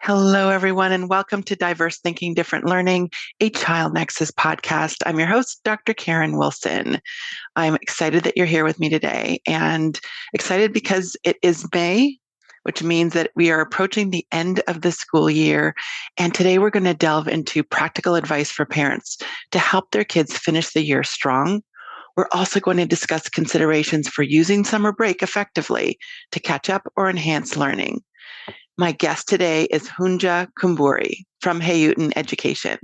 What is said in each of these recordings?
Hello, everyone, and welcome to Diverse Thinking, Different Learning, a Child Nexus podcast. I'm your host, Dr. Karen Wilson. I'm excited that you're here with me today and excited because it is May, which means that we are approaching the end of the school year. And today we're going to delve into practical advice for parents to help their kids finish the year strong. We're also going to discuss considerations for using summer break effectively to catch up or enhance learning. My guest today is Hunja Koimburi from Hayuten Education.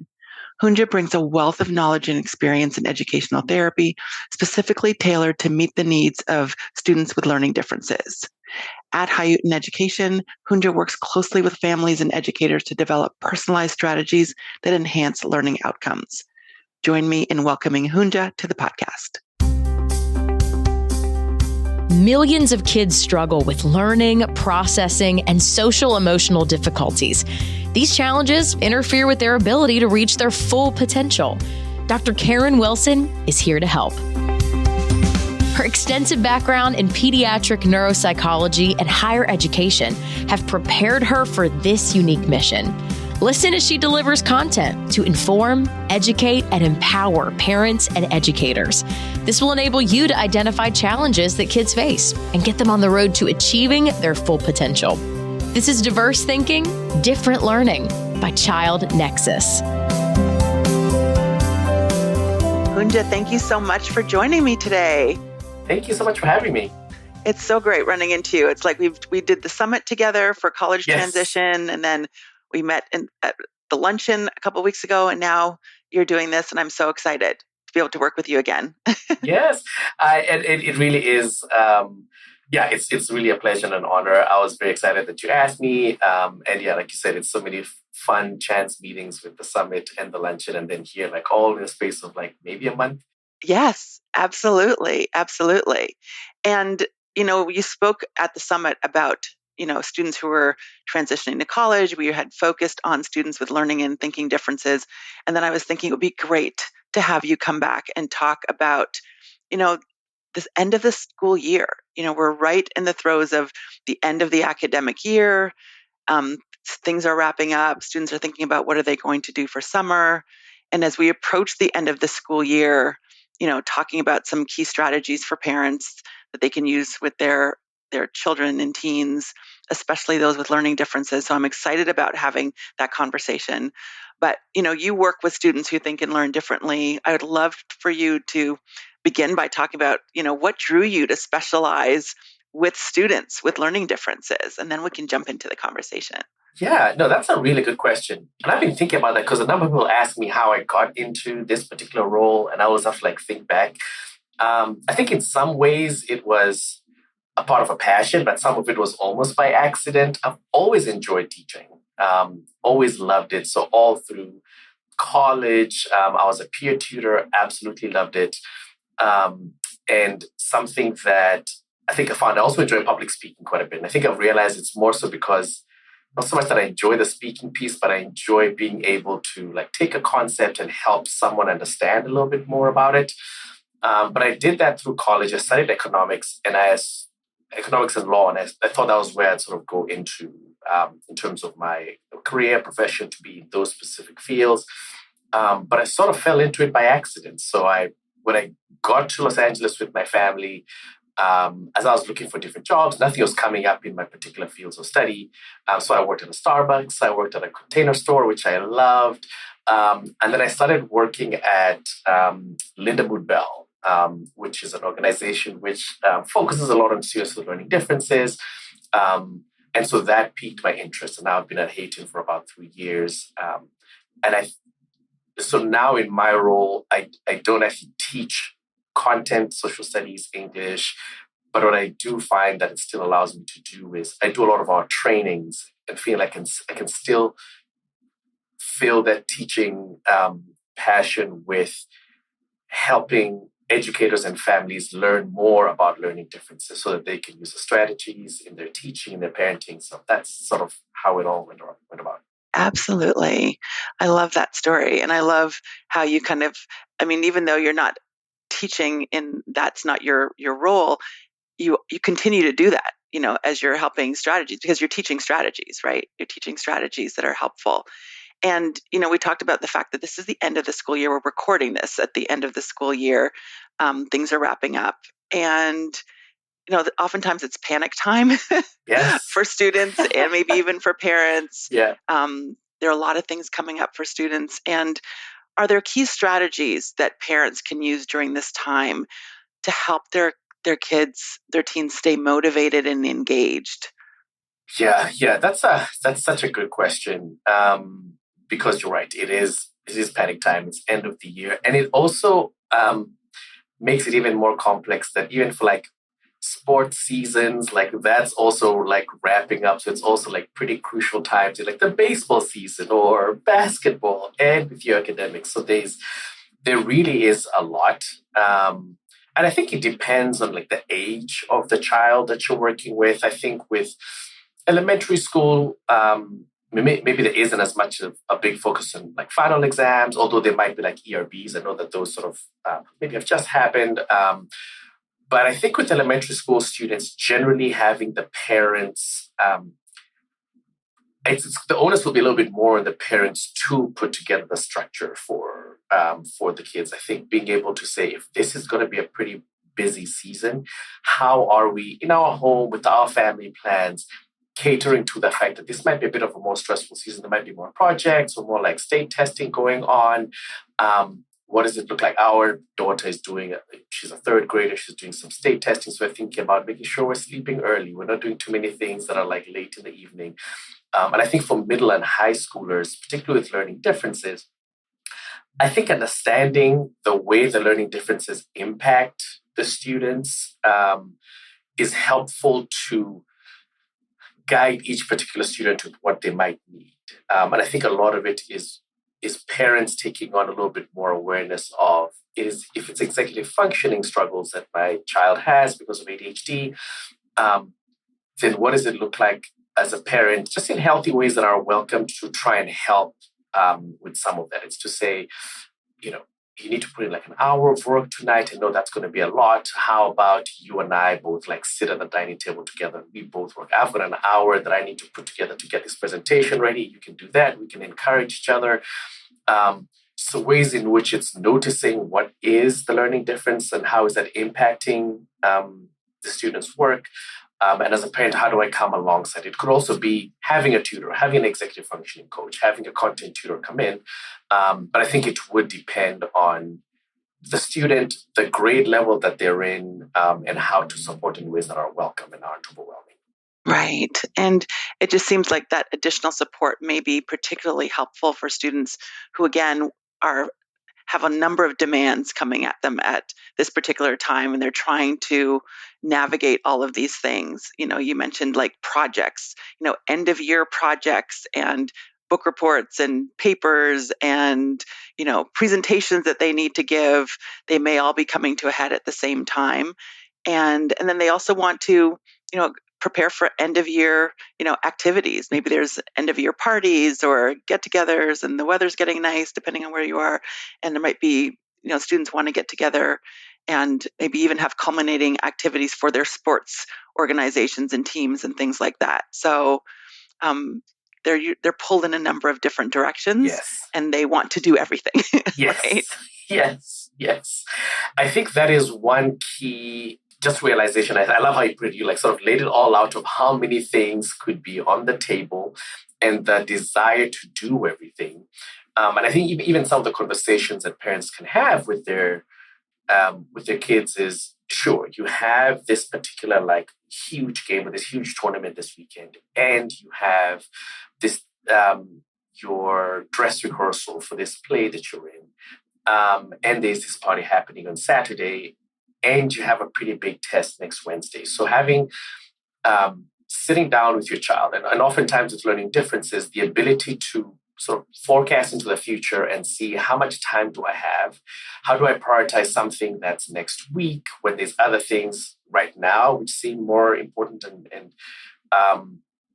Hunja brings a wealth of knowledge and experience in educational therapy, specifically tailored to meet the needs of students with learning differences. At Hayuten Education, Hunja works closely with families and educators to develop personalized strategies that enhance learning outcomes. Join me in welcoming Hunja to the podcast. Millions of kids struggle with learning, processing, and social emotional difficulties. These challenges interfere with their ability to reach their full potential. Dr. Karen Wilson is here to help. Her extensive background in pediatric neuropsychology and higher education have prepared her for this unique mission. Listen as she delivers content to inform, educate, and empower parents and educators. This will enable you to identify challenges that kids face and get them on the road to achieving their full potential. This is Diverse Thinking, Different Learning by Child Nexus. Hunja, thank you so much for joining me today. Thank you so much for having me. It's so great running into you. It's like we did the summit together for college transition, and then we met at the luncheon a couple of weeks ago, and now you're doing this, and I'm so excited to be able to work with you again. Yes, it really is. It's really a pleasure and an honor. I was very excited that you asked me. Like you said, it's so many fun chance meetings with the summit and the luncheon, and then here, like all in the space of like maybe a month. Yes, absolutely. Absolutely. And, you spoke at the summit about students who were transitioning to college. We had focused on students with learning and thinking differences. And then I was thinking it would be great to have you come back and talk about, this end of the school year. We're right in the throes of the end of the academic year. Things are wrapping up. Students are thinking about what are they going to do for summer. And as we approach the end of the school year, talking about some key strategies for parents that they can use with their children and teens, especially those with learning differences. So I'm excited about having that conversation. But, you work with students who think and learn differently. I would love for you to begin by talking about, what drew you to specialize with students with learning differences, and then we can jump into the conversation. Yeah, no, that's a really good question. And I've been thinking about that because a number of people ask me how I got into this particular role, and I always have to think back. I think in some ways it was a part of a passion, but some of it was almost by accident. I've always enjoyed teaching, always loved it. So all through college, I was a peer tutor, absolutely loved it. And something that I think I found, I also enjoy public speaking quite a bit. And I think I've realized it's more so because not so much that I enjoy the speaking piece, but I enjoy being able to take a concept and help someone understand a little bit more about it. But I did that through college. I studied economics and economics and law, and I thought that was where I'd sort of go into in terms of my career, profession, to be in those specific fields. But I sort of fell into it by accident. So when I got to Los Angeles with my family, as I was looking for different jobs, nothing was coming up in my particular fields of study. So I worked at a Starbucks, I worked at a container store, which I loved. And then I started working at Linda Mood Bell, which is an organization which focuses a lot on students with learning differences. And so that piqued my interest. And now I've been at Hayton for about 3 years. So now in my role, I don't actually teach content, social studies, English, but what I do find that it still allows me to do is I do a lot of our trainings and feel I can still feel that teaching passion with helping educators and families learn more about learning differences so that they can use the strategies in their teaching and their parenting. So that's sort of how it all went about. Absolutely. I love that story. And I love how you even though you're not teaching and that's not your role, you continue to do that, as you're helping strategies, because you're teaching strategies, right? You're teaching strategies that are helpful. And, we talked about the fact that this is the end of the school year. We're recording this at the end of the school year. Things are wrapping up. And, oftentimes it's panic time Yes. for students and maybe even for parents. Yeah. There are a lot of things coming up for students. And are there key strategies that parents can use during this time to help their kids, their teens stay motivated and engaged? Yeah, that's such a good question. Because you're right, it is panic time. It's end of the year, and it also makes it even more complex. That even for like sports seasons, like that's also like wrapping up. So it's also like pretty crucial times in like the baseball season or basketball, and with your academics. So there really is a lot. And I think it depends on like the age of the child that you're working with. I think with elementary school, maybe there isn't as much of a big focus on like final exams, although there might be like ERBs. I know that those sort of maybe have just happened. But I think with elementary school students, generally having the parents, the onus will be a little bit more on the parents to put together the structure for the kids. I think being able to say, if this is going to be a pretty busy season, how are we in our home with our family plans catering to the fact that this might be a bit of a more stressful season? There might be more projects or more like state testing going on. What does it look like? Our daughter is doing, she's a third grader, she's doing some state testing. So we're thinking about making sure we're sleeping early. We're not doing too many things that are like late in the evening. And I think for middle and high schoolers, particularly with learning differences, I think understanding the way the learning differences impact the students is helpful to guide each particular student with what they might need. And I think a lot of it is parents taking on a little bit more awareness of if it's executive functioning struggles that my child has because of ADHD, then what does it look like as a parent, just in healthy ways that are welcome, to try and help with some of that. It's to say, you need to put in like an hour of work tonight. I know that's going to be a lot. How about you and I both like sit at the dining table together and we both work? I've got an hour that I need to put together to get this presentation ready. You can do that. We can encourage each other. So ways in which it's noticing what is the learning difference and how is that impacting the student's work. And as a parent, how do I come alongside? It could also be having a tutor, having an executive functioning coach, having a content tutor come in. But I think it would depend on the student, the grade level that they're in, and how to support in ways that are welcome and aren't overwhelming. Right. And it just seems like that additional support may be particularly helpful for students who, again, have a number of demands coming at them at this particular time, and they're trying to navigate all of these things. You mentioned like projects, end of year projects and book reports and papers and, presentations that they need to give. They may all be coming to a head at the same time. And then they also want to, prepare for end of year, activities. Maybe there's end of year parties or get-togethers, and the weather's getting nice depending on where you are. And there might be, students want to get together and maybe even have culminating activities for their sports organizations and teams and things like that. So they're pulled in a number of different directions. Yes. And they want to do everything. Yes. Right? Yes. I think that is one key just realization. I love how you like sort of laid it all out of how many things could be on the table and the desire to do everything. And I think even some of the conversations that parents can have with their kids is, sure, you have this particular like huge game or this huge tournament this weekend, and you have this your dress rehearsal for this play that you're in, and there's this party happening on Saturday, and you have a pretty big test next Wednesday. So having sitting down with your child, and oftentimes with learning differences, the ability to sort of forecast into the future and see how much time do I have? How do I prioritize something that's next week when there's other things right now which seem more important and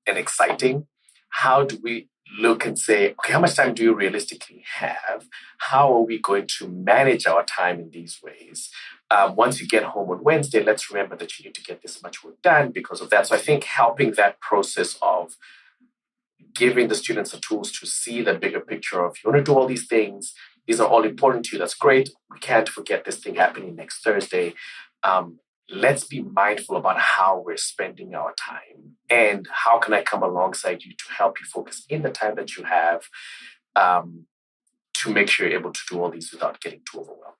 exciting? How do we look and say, okay, how much time do you realistically have? How are we going to manage our time in these ways? once you get home on Wednesday, let's remember that you need to get this much work done because of that. So I think helping that process of giving the students the tools to see the bigger picture of you want to do all these things, these are all important to you, that's great. We can't forget this thing happening next Thursday. Let's be mindful about how we're spending our time and how can I come alongside you to help you focus in the time that you have to make sure you're able to do all these without getting too overwhelmed.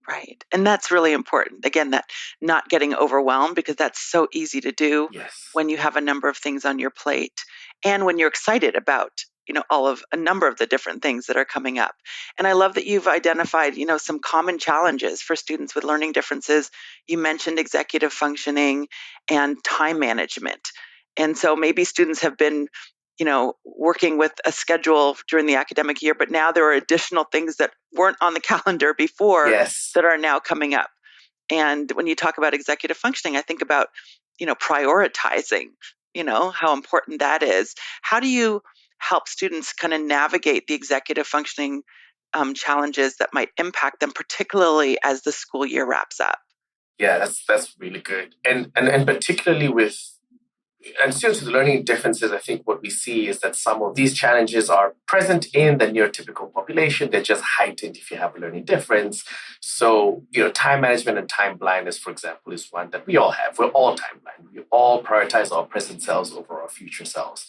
Right. And that's really important. Again, that not getting overwhelmed, because that's so easy to do when you have a number of things on your plate and when you're excited about, a number of the different things that are coming up. And I love that you've identified, some common challenges for students with learning differences. You mentioned executive functioning and time management. And so maybe students have been working with a schedule during the academic year, but now there are additional things that weren't on the calendar before that are now coming up. And when you talk about executive functioning, I think about, prioritizing, how important that is. How do you help students kind of navigate the executive functioning challenges that might impact them, particularly as the school year wraps up? Yeah, that's really good. And particularly with students with learning differences, I think what we see is that some of these challenges are present in the neurotypical population. They're just heightened if you have a learning difference. So, time management and time blindness, for example, is one that we all have. We're all time blind. We all prioritize our present selves over our future selves.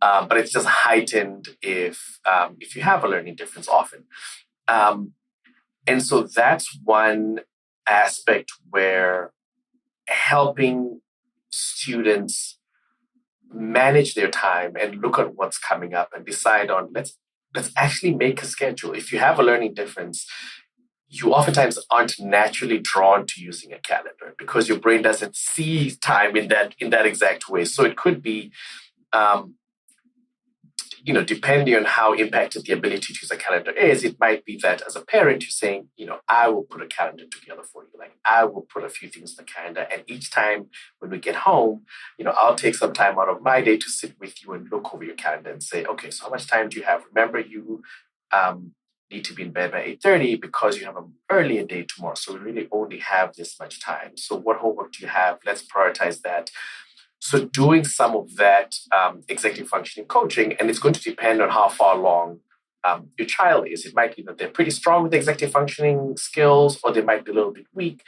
But it's just heightened if you have a learning difference often. And so that's one aspect where helping students manage their time and look at what's coming up and decide on let's actually make a schedule. If you have a learning difference, you oftentimes aren't naturally drawn to using a calendar because your brain doesn't see time in that exact way. So it could be depending on how impacted the ability to use a calendar is, it might be that as a parent, you're saying, I will put a calendar together for you. Like I will put a few things in the calendar. And each time when we get home, I'll take some time out of my day to sit with you and look over your calendar and say, okay, so how much time do you have? Remember, you need to be in bed by 8:30 because you have an earlier day tomorrow. So we really only have this much time. So what homework do you have? Let's prioritize that. So doing some of that executive functioning coaching, and it's going to depend on how far along your child is. It might be that they're pretty strong with executive functioning skills, or they might be a little bit weak.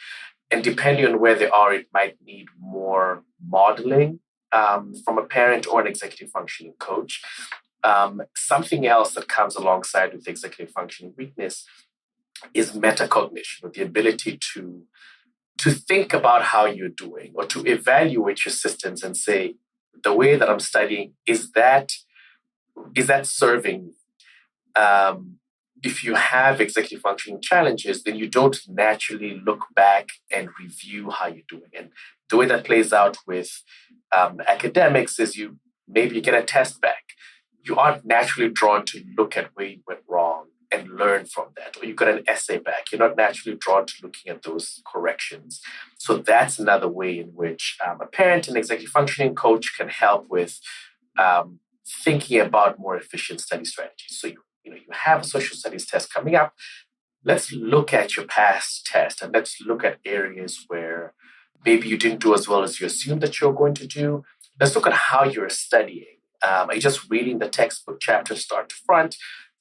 And depending on where they are, it might need more modeling from a parent or an executive functioning coach. Something else that comes alongside with executive functioning weakness is metacognition, or the ability to think about how you're doing or to evaluate your systems and say, the way that I'm studying, is that serving me? If you have executive functioning challenges, then you don't naturally look back and review how you're doing. And the way that plays out with academics is maybe you get a test back. You aren't naturally drawn to look at where you went wrong and learn from that. Or you got an essay back. You're not naturally drawn to looking at those corrections. So that's another way in which a parent and executive functioning coach can help with thinking about more efficient study strategies. So you have a social studies test coming up. Let's look at your past test and let's look at areas where maybe you didn't do as well as you assumed that you're going to do. Let's look at how you're studying. Are you just reading the textbook chapter start to front?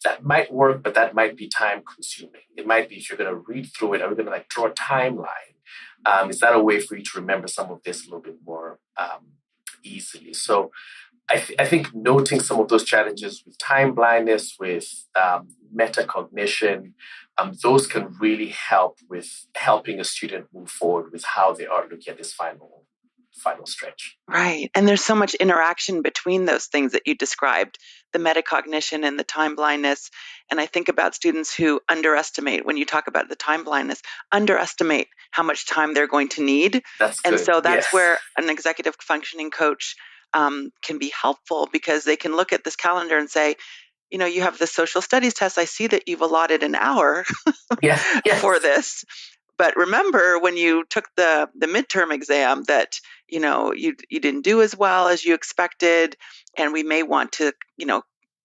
That might work, but that might be time consuming. It might be if you're going to read through it, are we going to draw a timeline? Is that a way for you to remember some of this a little bit more easily? So I think noting some of those challenges with time blindness, with metacognition, those can really help with helping a student move forward with how they are looking at this final stretch. Right. And there's so much interaction between those things that you described, the metacognition and the time blindness. And I think about students who underestimate, when you talk about the time blindness, underestimate how much time they're going to need. That's good. And so that's where an executive functioning coach can be helpful, because they can look at this calendar and say, you have the social studies test. I see that you've allotted an hour for this. But remember, when you took the midterm exam, that you didn't do as well as you expected, and we may want to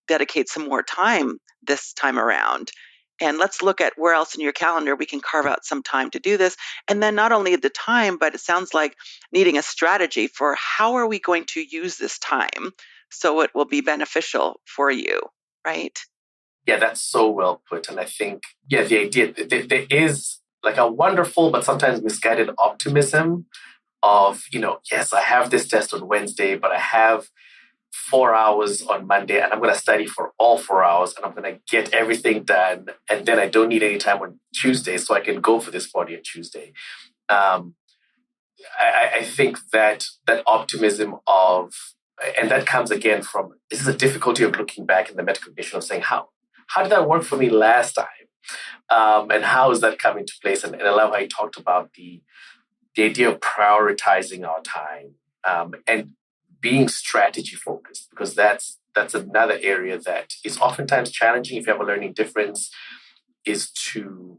dedicate some more time this time around. And let's look at where else in your calendar we can carve out some time to do this. And then not only the time, but it sounds like needing a strategy for how are we going to use this time so it will be beneficial for you, right? Yeah, that's so well put. And I think, yeah, the idea there is like a wonderful but sometimes misguided optimism of, yes, I have this test on Wednesday, but I have 4 hours on Monday and I'm going to study for all 4 hours and I'm going to get everything done. And then I don't need any time on Tuesday, so I can go for this party on Tuesday. Um, I think that optimism of, and that comes again from, this is a difficulty of looking back in the metacognition of saying, how did that work for me last time? And how is that coming to place? And I love how you talked about the idea of prioritizing our time, and being strategy focused, because that's another area that is oftentimes challenging if you have a learning difference, is to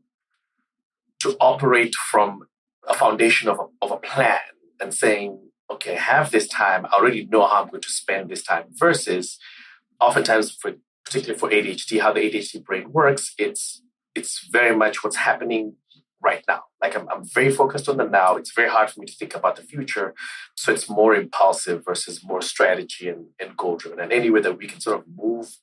operate from a foundation of a plan and saying, okay, I have this time, I already know how I'm going to spend this time, versus oftentimes, particularly for ADHD, how the ADHD brain works, it's very much what's happening right now. Like I'm very focused on the now. It's very hard for me to think about the future. So it's more impulsive versus more strategy and goal driven. And any way that we can sort of move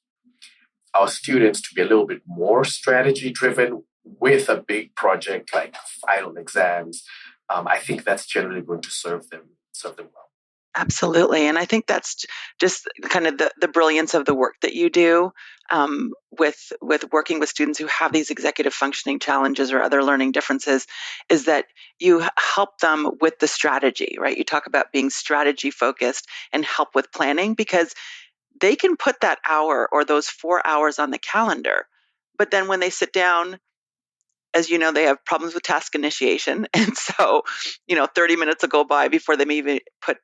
our students to be a little bit more strategy driven with a big project like final exams, I think that's generally going to serve them well. Absolutely. And I think that's just kind of the brilliance of the work that you do, with working with students who have these executive functioning challenges or other learning differences, is that you help them with the strategy, right? You talk about being strategy focused and help with planning, because they can put that hour or those 4 hours on the calendar. But then when they sit down, as you know, they have problems with task initiation. And so, 30 minutes will go by before they may even put,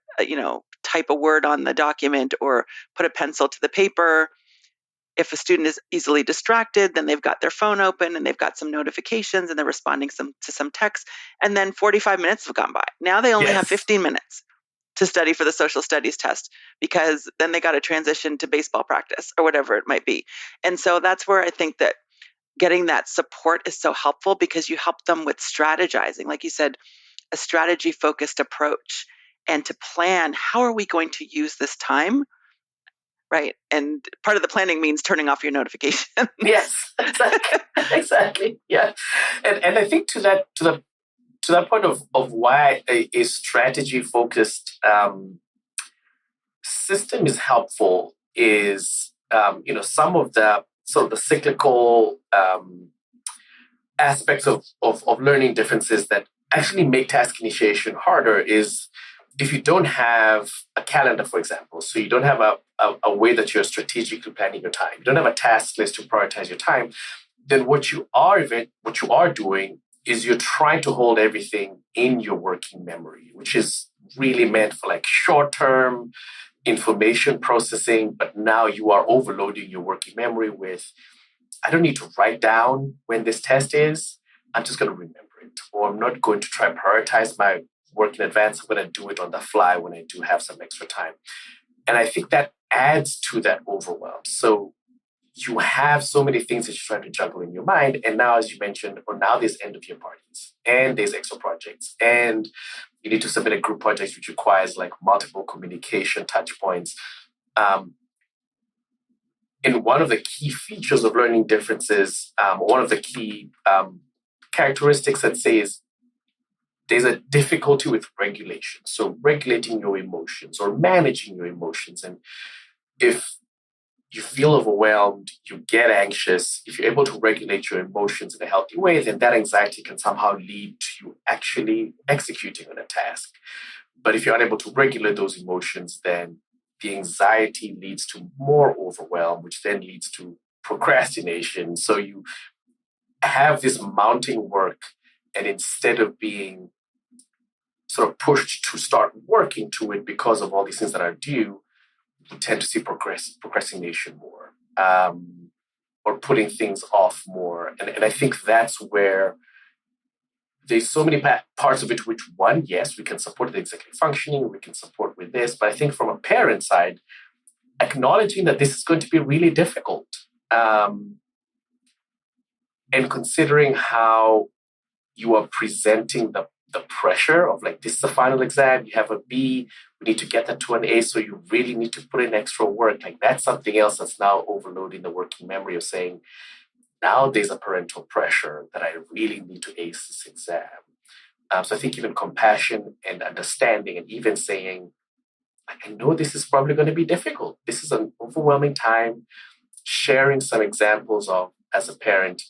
type a word on the document or put a pencil to the paper. If a student is easily distracted, then they've got their phone open and they've got some notifications and they're responding to some text. And then 45 minutes have gone by. Now they only have Yes. 15 minutes to study for the social studies test, because then they got to transition to baseball practice or whatever it might be. And so that's where I think that getting that support is so helpful, because you help them with strategizing, like you said, a strategy focused approach, and to plan, how are we going to use this time, right? And part of the planning means turning off your notifications. Yes, exactly. Exactly. Yeah. And I think to that point of why a strategy focused system is helpful is, some of the sort of the cyclical aspects of learning differences that actually make task initiation harder is if you don't have a calendar, for example. So you don't have a way that you're strategically planning your time. You don't have a task list to prioritize your time. Then what you are doing is you're trying to hold everything in your working memory, which is really meant for like short-term information processing. But now you are overloading your working memory with, I don't need to write down when this test is. I'm just going to remember it. Or I'm not going to try and prioritize my work in advance. I'm going to do it on the fly when I do have some extra time. And I think that adds to that overwhelm. So you have so many things that you're trying to juggle in your mind. And now, as you mentioned, or now there's end of year parties and there's extra projects, and you need to submit a group project, which requires like multiple communication touch points. And one of the key features of learning differences, one of the key characteristics, I'd say, is there's a difficulty with regulation. So regulating your emotions or managing your emotions. And if you feel overwhelmed, you get anxious, if you're able to regulate your emotions in a healthy way, then that anxiety can somehow lead to you actually executing on a task. But if you're unable to regulate those emotions, then the anxiety leads to more overwhelm, which then leads to procrastination. So you have this mounting work, and instead of being sort of pushed to start working to it because of all these things that are due, you tend to see procrastination more, or putting things off more. And I think that's where there's so many parts of it, which one, yes, we can support the executive functioning, we can support with this. But I think from a parent side, acknowledging that this is going to be really difficult, and considering how you are presenting the pressure of like, this is the final exam, you have a B, we need to get that to an A, so you really need to put in extra work. Like that's something else that's now overloading the working memory of saying, now there's a parental pressure that I really need to ace this exam. So I think even compassion and understanding and even saying, I know this is probably going to be difficult. This is an overwhelming time. Sharing some examples of, as a parent,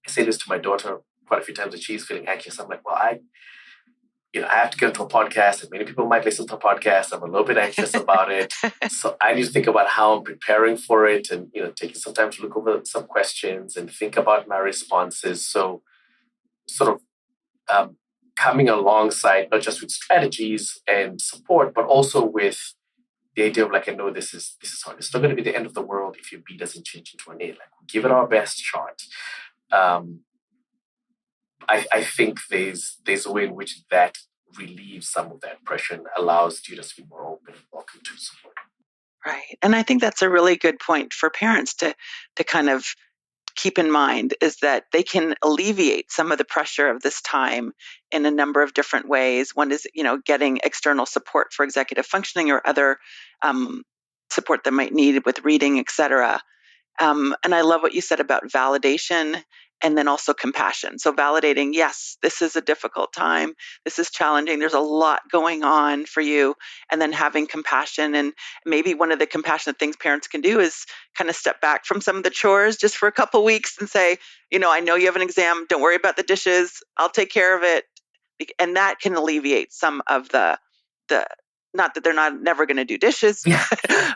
I say this to my daughter quite a few times that she's feeling anxious. I'm like, well, I have to go to a podcast and many people might listen to a podcast. I'm a little bit anxious about it. So I need to think about how I'm preparing for it and, taking some time to look over some questions and think about my responses. So sort of coming alongside, not just with strategies and support, but also with the idea of like, I know this is hard. It's not going to be the end of the world if your B doesn't change into an A. Like, give it our best shot. I think there's a way in which that relieves some of that pressure and allows students to be more open and welcome to support. Right. And I think that's a really good point for parents to kind of keep in mind, is that they can alleviate some of the pressure of this time in a number of different ways. One is, getting external support for executive functioning or other support that might need with reading, et cetera. And I love what you said about validation and then also compassion. So validating, yes, this is a difficult time. This is challenging. There's a lot going on for you. And then having compassion. And maybe one of the compassionate things parents can do is kind of step back from some of the chores just for a couple weeks and say, I know you have an exam. Don't worry about the dishes. I'll take care of it. And that can alleviate some of the not that they're not never going to do dishes,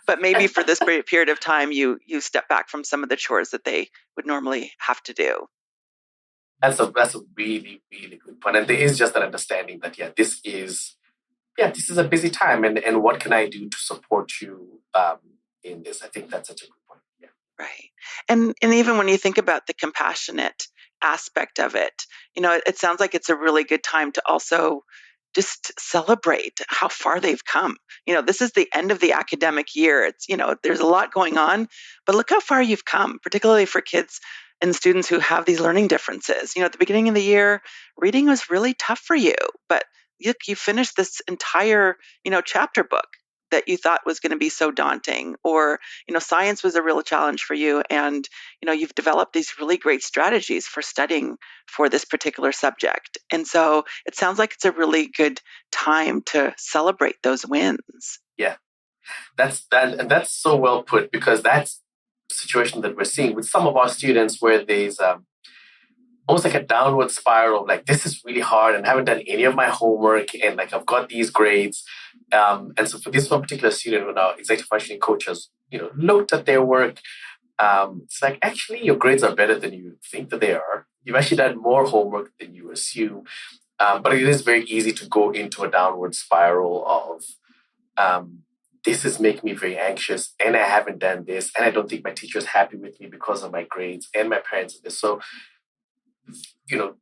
but maybe for this period of time, you step back from some of the chores that they would normally have to do. That's a really, really good point. And there is just an understanding that, this is a busy time. And what can I do to support you in this? I think that's such a good point. Yeah. Right. And even when you think about the compassionate aspect of it, it sounds like it's a really good time to also just celebrate how far they've come. This is the end of the academic year. It's, there's a lot going on, but look how far you've come, particularly for kids and students who have these learning differences. At the beginning of the year, reading was really tough for you, but you finished this entire, chapter book that you thought was going to be so daunting, or, science was a real challenge for you. And, you've developed these really great strategies for studying for this particular subject. And so it sounds like it's a really good time to celebrate those wins. Yeah, and that's so well put, because that's the situation that we're seeing with some of our students, where there's almost like a downward spiral, like this is really hard and I haven't done any of my homework and like I've got these grades. And so for this one particular student, when our executive functioning coach has, looked at their work, it's like, actually your grades are better than you think that they are. You've actually done more homework than you assume. But it is very easy to go into a downward spiral of, this is making me very anxious and I haven't done this and I don't think my teacher's happy with me because of my grades and my parents did this. So,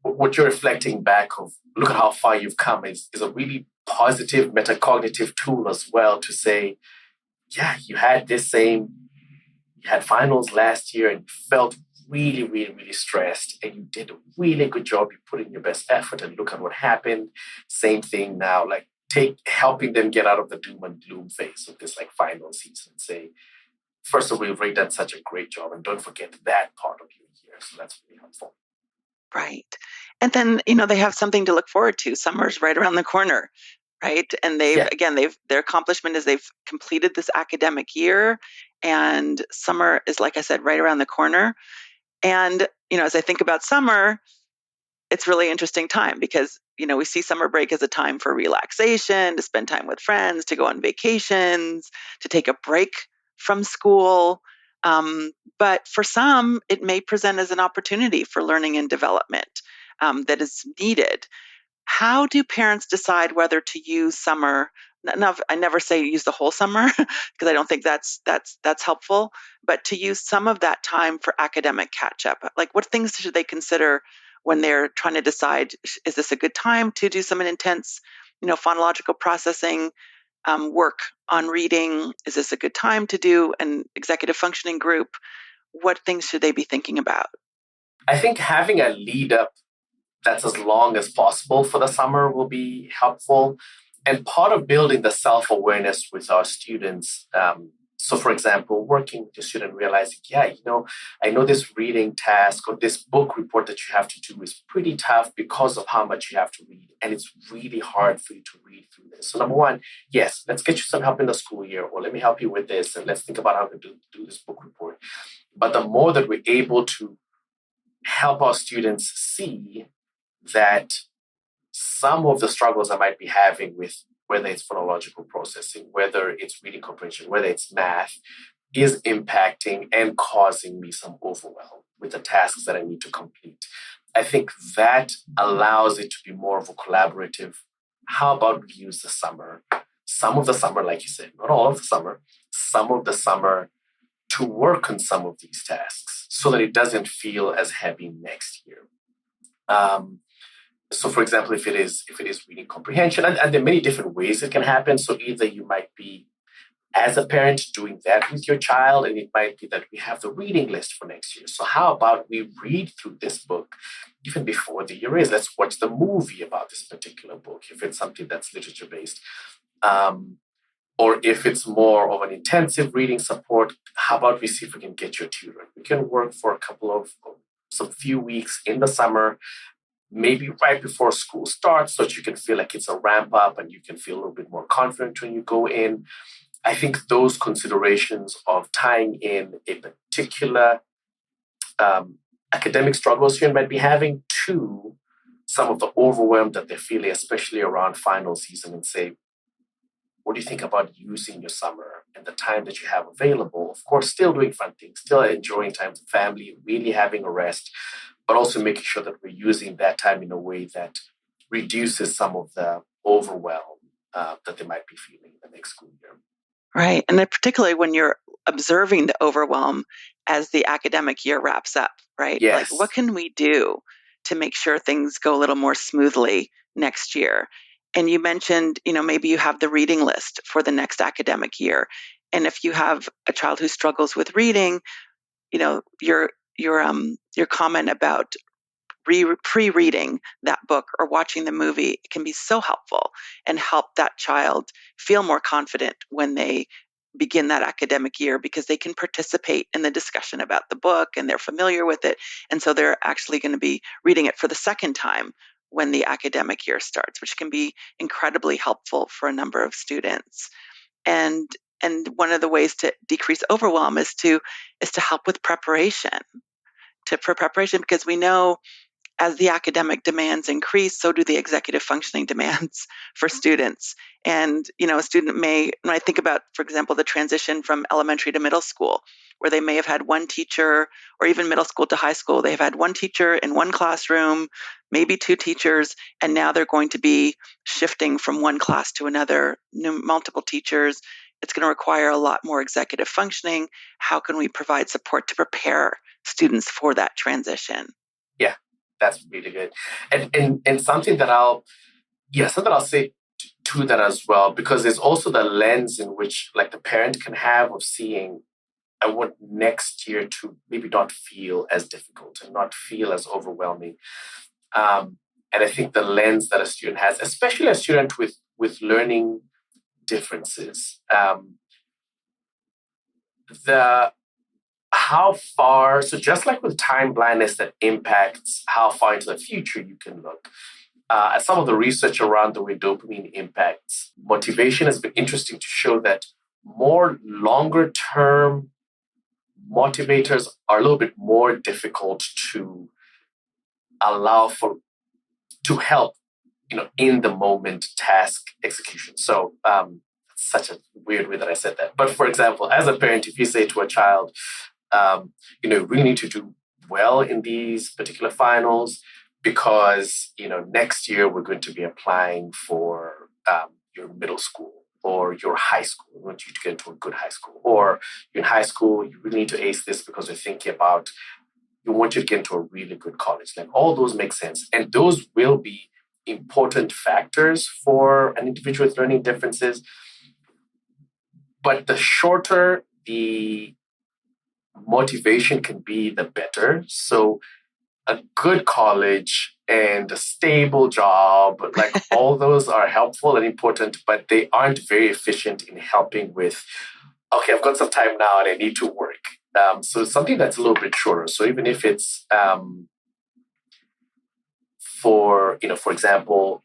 what you're reflecting back of, look at how far you've come, is a really positive metacognitive tool as well, to say, you had finals last year and you felt really, really, really stressed and you did a really good job. You put in your best effort and look at what happened. Same thing now, like helping them get out of the doom and gloom phase of this like final season and say, first of all, you've already done such a great job and don't forget that part of your year. So that's really helpful. Right. And then, they have something to look forward to. Summer's right around the corner, right? And their accomplishment is they've completed this academic year, and summer is, like I said, right around the corner. And, as I think about summer, it's really interesting time because, we see summer break as a time for relaxation, to spend time with friends, to go on vacations, to take a break from school. But for some, it may present as an opportunity for learning and development that is needed. How do parents decide whether to use summer? Now, I never say use the whole summer because I don't think that's helpful, but to use some of that time for academic catch up. Like, what things should they consider when they're trying to decide, is this a good time to do some intense, phonological processing work on reading? Is this a good time to do an executive functioning group? What things should they be thinking about? I think having a lead up that's as long as possible for the summer will be helpful. And part of building the self awareness with our students. So, for example, working with your student, realizing, yeah, I know this reading task or this book report that you have to do is pretty tough because of how much you have to read. And it's really hard for you to read through this. So, number one, yes, let's get you some help in the school year, or let me help you with this. And let's think about how to do this book report. But the more that we're able to help our students see that some of the struggles I might be having with whether it's phonological processing, whether it's reading comprehension, whether it's math, is impacting and causing me some overwhelm with the tasks that I need to complete. I think that allows it to be more of a collaborative. How about we use the summer? Some of the summer, like you said, not all of the summer, some of the summer to work on some of these tasks so that it doesn't feel as heavy next year. So, for example, if it is reading comprehension, and there are many different ways it can happen. So, either you might be as a parent doing that with your child, and it might be that we have the reading list for next year. So, how about we read through this book even before the year is? Let's watch the movie about this particular book if it's something that's literature based. Or if it's more of an intensive reading support, how about we see if we can get your tutor? We can work for some few weeks in the summer, maybe right before school starts, so that you can feel like it's a ramp up and you can feel a little bit more confident when you go in. I think those considerations of tying in a particular academic struggle student might be having to some of the overwhelm that they're feeling, especially around final season, and say, what do you think about using your summer and the time that you have available? Of course, still doing fun things, still enjoying time with family, really having a rest, but also making sure that we're using that time in a way that reduces some of the overwhelm that they might be feeling in the next school year. Right. And then particularly when you're observing the overwhelm as the academic year wraps up, right? Like, Yes. what can we do to make sure things go a little more smoothly next year? And you mentioned, maybe you have the reading list for the next academic year. And if you have a child who struggles with reading, your comment about pre-reading that book or watching the movie can be so helpful and help that child feel more confident when they begin that academic year, because they can participate in the discussion about the book and they're familiar with it. And so they're actually going to be reading it for the second time when the academic year starts, which can be incredibly helpful for a number of students. And one of the ways to decrease overwhelm is to help with preparation, for preparation, because we know as the academic demands increase, so do the executive functioning demands for students. And, a student may, when I think about, for example, the transition from elementary to middle school, where they may have had one teacher, or even middle school to high school, they've had one teacher in one classroom, maybe two teachers, and now they're going to be shifting from one class to another, multiple teachers. It's going to require a lot more executive functioning. How can we provide support to prepare students for that transition? Yeah. That's really good. And something that I'll say to that as well, because there's also the lens in which like the parent can have of seeing, I want next year to maybe not feel as difficult and not feel as overwhelming. And I think the lens that a student has, especially a student with learning differences, how far, so just like with time blindness that impacts how far into the future you can look, some of the research around the way dopamine impacts motivation has been interesting to show that more longer term motivators are a little bit more difficult to to help, in the moment task execution. So, such a weird way that I said that. But for example, as a parent, if you say to a child, really need to do well in these particular finals because, next year we're going to be applying for your middle school or your high school. We want you to get into a good high school. Or you're in high school, you really need to ace this because we're thinking about, you want you to get into a really good college. Like all those make sense. And those will be important factors for an individual with learning differences. But the shorter the motivation can be, the better. So a good college and a stable job, like all those are helpful and important, but they aren't very efficient in helping with, okay, I've got some time now and I need to work. So something that's a little bit shorter. So even if it's for example,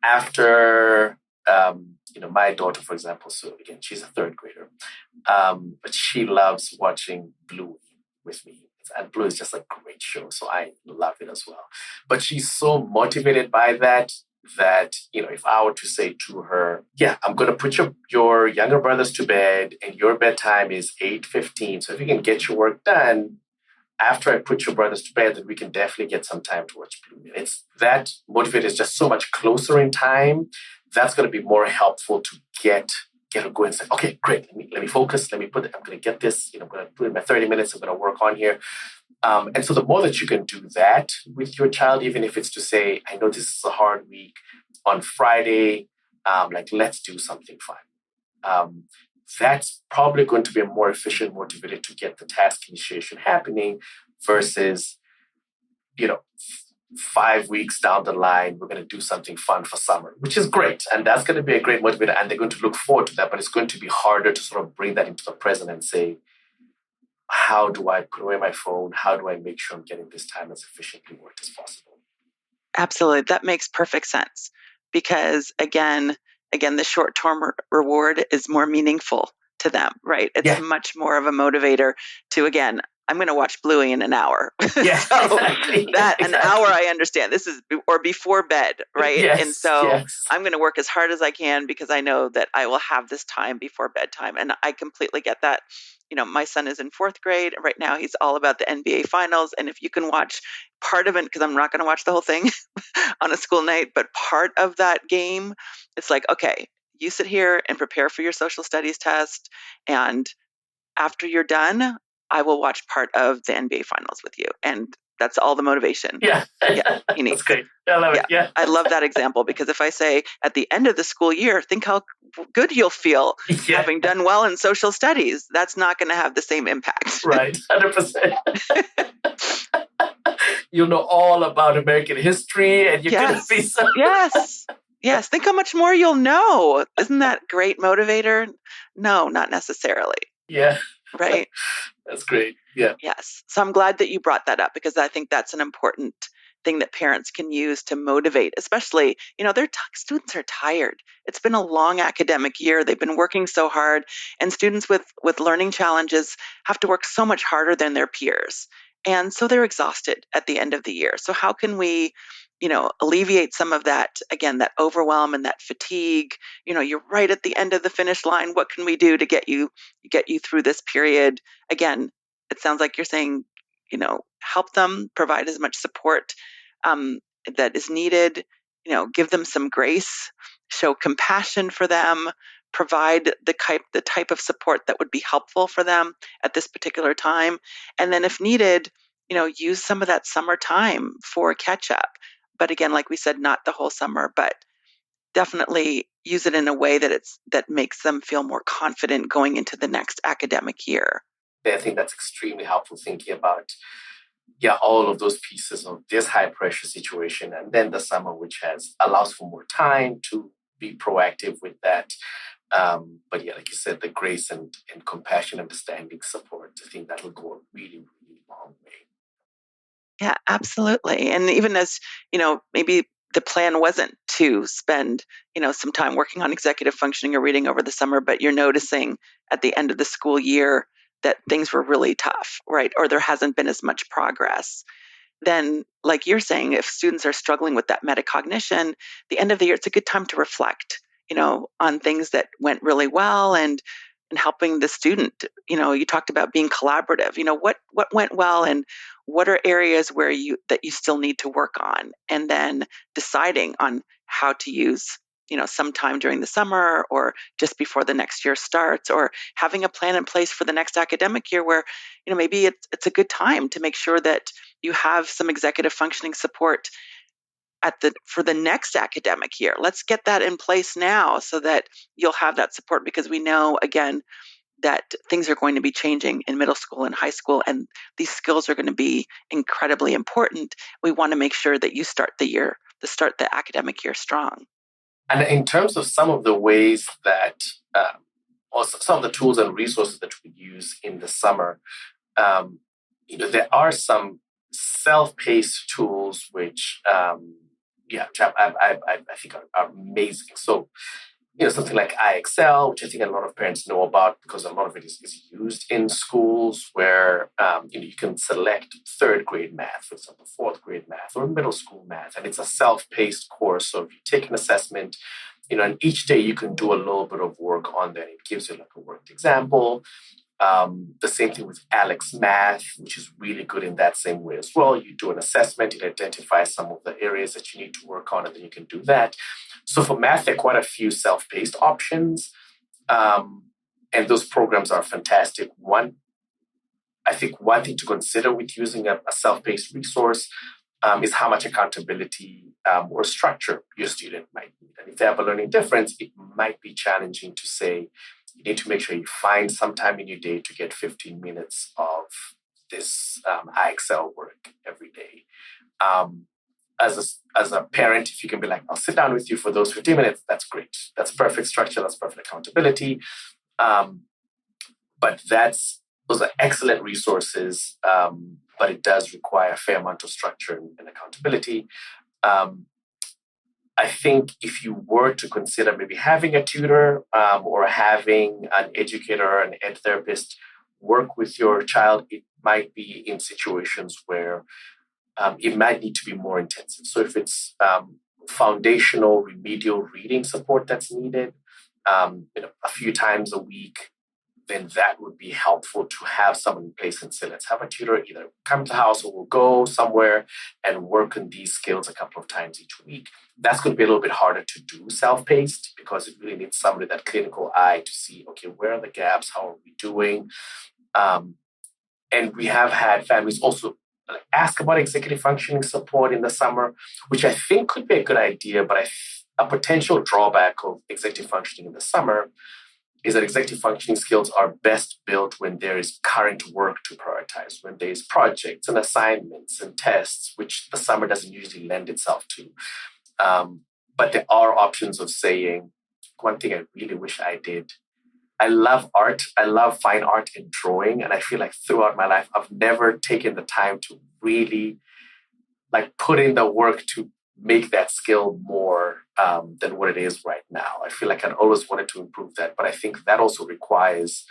after my daughter, for example, so again, she's a third grader, but she loves watching Bluey with me. And Blue is just a great show, so I love it as well. But she's so motivated by that if I were to say to her, yeah, I'm going to put your younger brothers to bed and your bedtime is 8:15. So if you can get your work done after I put your brothers to bed, then we can definitely get some time to watch Blue. It's that motivator is just so much closer in time. That's going to be more helpful to get her going and say, okay, great, let me focus. I'm going to get this, I'm going to put in my 30 minutes. I'm going to work on here. And so the more that you can do that with your child, even if it's to say, I know this is a hard week on Friday, let's do something fun. That's probably going to be a more efficient motivator to get the task initiation happening versus, 5 weeks down the line, we're going to do something fun for summer, which is great. And that's going to be a great motivator. And they're going to look forward to that. But it's going to be harder to sort of bring that into the present and say, how do I put away my phone? How do I make sure I'm getting this time as efficiently worked as possible? Absolutely. That makes perfect sense because again, the short-term reward is more meaningful to them, right? It's much more of a motivator to, again, I'm going to watch Bluey in an hour. Yeah, so exactly. An hour I understand. This is or before bed, right? Yes, and so yes. I'm going to work as hard as I can because I know that I will have this time before bedtime. And I completely get that. My son is in 4th grade. Right now he's all about the NBA finals. And if you can watch part of it, because I'm not going to watch the whole thing on a school night, but part of that game, it's like, okay, you sit here and prepare for your social studies test. And after you're done, I will watch part of the NBA finals with you. And that's all the motivation. Yeah. He needs. That's great. I love it. Yeah. I love that example because if I say at the end of the school year, think how good you'll feel having done well in social studies, that's not going to have the same impact. Right. 100%. You'll know all about American history and you're going to be so... Yes. Think how much more you'll know. Isn't that great motivator? No, not necessarily. Yeah. Right. That's great. Yeah. Yes. So I'm glad that you brought that up because I think that's an important thing that parents can use to motivate, especially, their students are tired. It's been a long academic year. They've been working so hard, and students with learning challenges have to work so much harder than their peers. And so they're exhausted at the end of the year. So how can we, alleviate some of that, again, that overwhelm and that fatigue? You're right at the end of the finish line. What can we do to get you through this period? Again, it sounds like you're saying, help them, provide as much support that is needed, give them some grace, show compassion for them, provide the type of support that would be helpful for them at this particular time. And then if needed, use some of that summer time for catch up. But again, like we said, not the whole summer, but definitely use it in a way that makes them feel more confident going into the next academic year. I think that's extremely helpful, thinking about all of those pieces of this high pressure situation, and then the summer, which allows for more time to be proactive with that. But like you said, the grace and compassion, understanding, support, I think that will go a really, really long way. Yeah, absolutely. And even as, maybe the plan wasn't to spend, some time working on executive functioning or reading over the summer, but you're noticing at the end of the school year that things were really tough, right? Or there hasn't been as much progress. Then, like you're saying, if students are struggling with that metacognition, the end of the year, it's a good time to reflect, on things that went really well and helping the student. You talked about being collaborative. What went well and what are areas where you still need to work on, and then deciding on how to use some time during the summer or just before the next year starts, or having a plan in place for the next academic year where maybe it's a good time to make sure that you have some executive functioning support for the next academic year. Let's get that in place now so that you'll have that support, because we know, again, that things are going to be changing in middle school and high school, and these skills are going to be incredibly important. We want to make sure that you start the academic year strong. And in terms of some of the ways that, or some of the tools and resources that we use in the summer, there are some self-paced tools which, I think are amazing. So, something like IXL, which I think a lot of parents know about because a lot of it is used in schools where, you can select third grade math, for example, fourth grade math, or middle school math. And it's a self-paced course. So if you take an assessment, and each day you can do a little bit of work on that. It gives you like a worked example. The same thing with Alex Math, which is really good in that same way as well. You do an assessment, it identifies some of the areas that you need to work on, and then you can do that. So for math, there are quite a few self-paced options, and those programs are fantastic. I think one thing to consider with using a self-paced resource is how much accountability or structure your student might need. And if they have a learning difference, it might be challenging to say, you need to make sure you find some time in your day to get 15 minutes of this IXL work every day. As a parent, if you can be like, I'll sit down with you for those 15 minutes, that's great. That's perfect structure. That's perfect accountability. But those are excellent resources, but it does require a fair amount of structure and accountability. I think if you were to consider maybe having a tutor or having an educator, an ed therapist work with your child, it might be in situations where it might need to be more intensive. So if it's foundational remedial reading support that's needed, a few times a week, then that would be helpful to have someone in place and say, let's have a tutor either come to the house or we'll go somewhere and work on these skills a couple of times each week. That's going to be a little bit harder to do self-paced because it really needs somebody, that clinical eye, to see, okay, where are the gaps? How are we doing? And we have had families also ask about executive functioning support in the summer, which I think could be a good idea, but a potential drawback of executive functioning in the summer is that executive functioning skills are best built when there is current work to prioritize, when there's projects and assignments and tests, which the summer doesn't usually lend itself to. But there are options of saying, one thing I really wish I did. I love art. I love fine art and drawing. And I feel like throughout my life, I've never taken the time to really put in the work to make that skill more than what it is right now. I feel like I'd always wanted to improve that, but I think that also requires,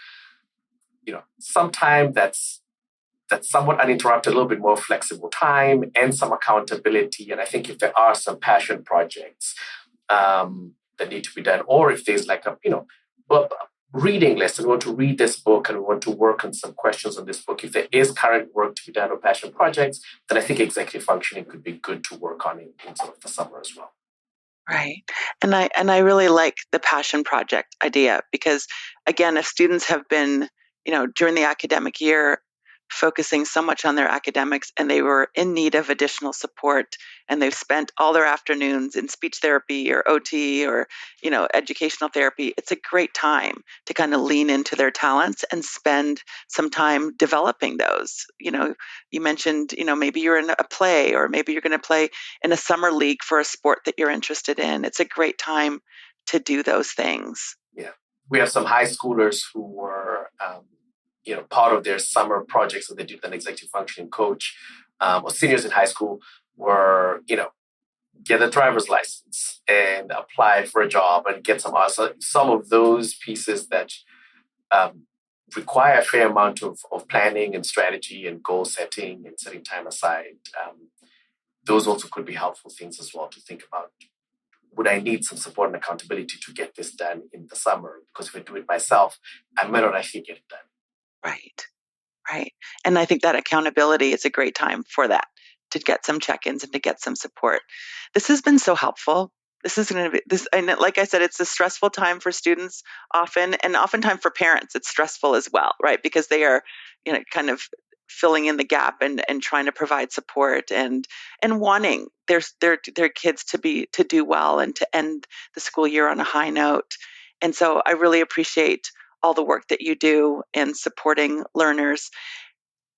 some time that's somewhat uninterrupted, a little bit more flexible time and some accountability. And I think if there are some passion projects that need to be done, or if there's a reading list and we want to read this book and we want to work on some questions on this book, if there is current work to be done on passion projects, then I think executive functioning could be good to work on in sort of the summer as well. Right. And I really like the passion project idea because, again, if students have been, during the academic year focusing so much on their academics and they were in need of additional support and they've spent all their afternoons in speech therapy or OT or, educational therapy, it's a great time to kind of lean into their talents and spend some time developing those. You mentioned, maybe you're in a play or maybe you're going to play in a summer league for a sport that you're interested in. It's a great time to do those things. Yeah. We have some high schoolers who were, part of their summer projects that they do with an executive functioning coach, or seniors in high school were, get a driver's license and apply for a job and get some of those pieces that require a fair amount of planning and strategy and goal setting and setting time aside. Those also could be helpful things as well to think about. Would I need some support and accountability to get this done in the summer? Because if I do it myself, I might not actually get it done. Right. And I think that accountability is a great time for that, to get some check-ins and to get some support. This has been so helpful. This is going to be this, and like I said, it's a stressful time for students often, and oftentimes for parents, it's stressful as well, right? Because they are, kind of filling in the gap and trying to provide support and wanting their kids to do well and to end the school year on a high note. And so I really appreciate all the work that you do in supporting learners.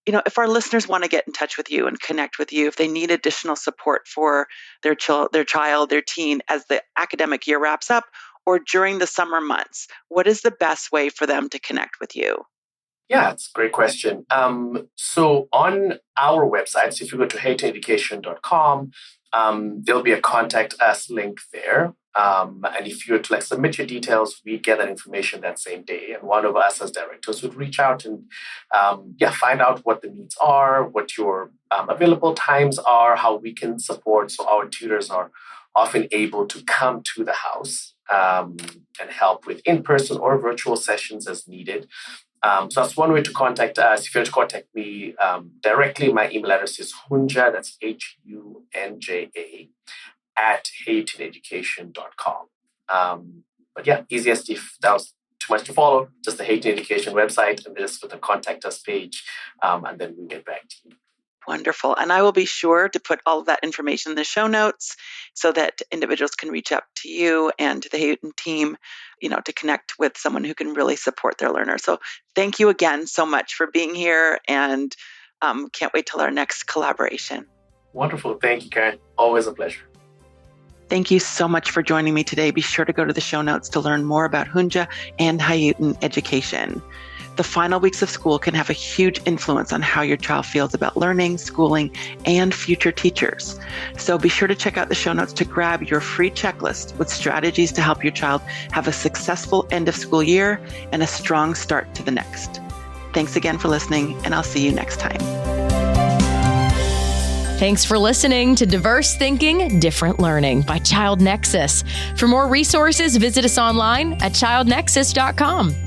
If our listeners want to get in touch with you and connect with you, if they need additional support for their child, their teen, as the academic year wraps up, or during the summer months, what is the best way for them to connect with you? Yeah, it's a great question. So on our website, so if you go to haytoneducation.com, there'll be a contact us link there. And if you were to submit your details, we get that information that same day. And one of us as directors would reach out and find out what the needs are, what your available times are, how we can support. So our tutors are often able to come to the house and help with in-person or virtual sessions as needed. So that's one way to contact us. If you want to contact me directly, my email address is Hunja, that's HUNJA, at haytoneducation.com. But yeah, easiest if that was too much to follow, just the Hayton Education website and this with the contact us page, and then we'll get back to you. Wonderful. And I will be sure to put all of that information in the show notes so that individuals can reach out to you and to the Hayton team, to connect with someone who can really support their learners. So thank you again so much for being here, and can't wait till our next collaboration. Wonderful. Thank you, Karen. Always a pleasure. Thank you so much for joining me today. Be sure to go to the show notes to learn more about Hunja and Hayton education. The final weeks of school can have a huge influence on how your child feels about learning, schooling, and future teachers. So be sure to check out the show notes to grab your free checklist with strategies to help your child have a successful end of school year and a strong start to the next. Thanks again for listening, and I'll see you next time. Thanks for listening to Diverse Thinking, Different Learning by Child Nexus. For more resources, visit us online at childnexus.com.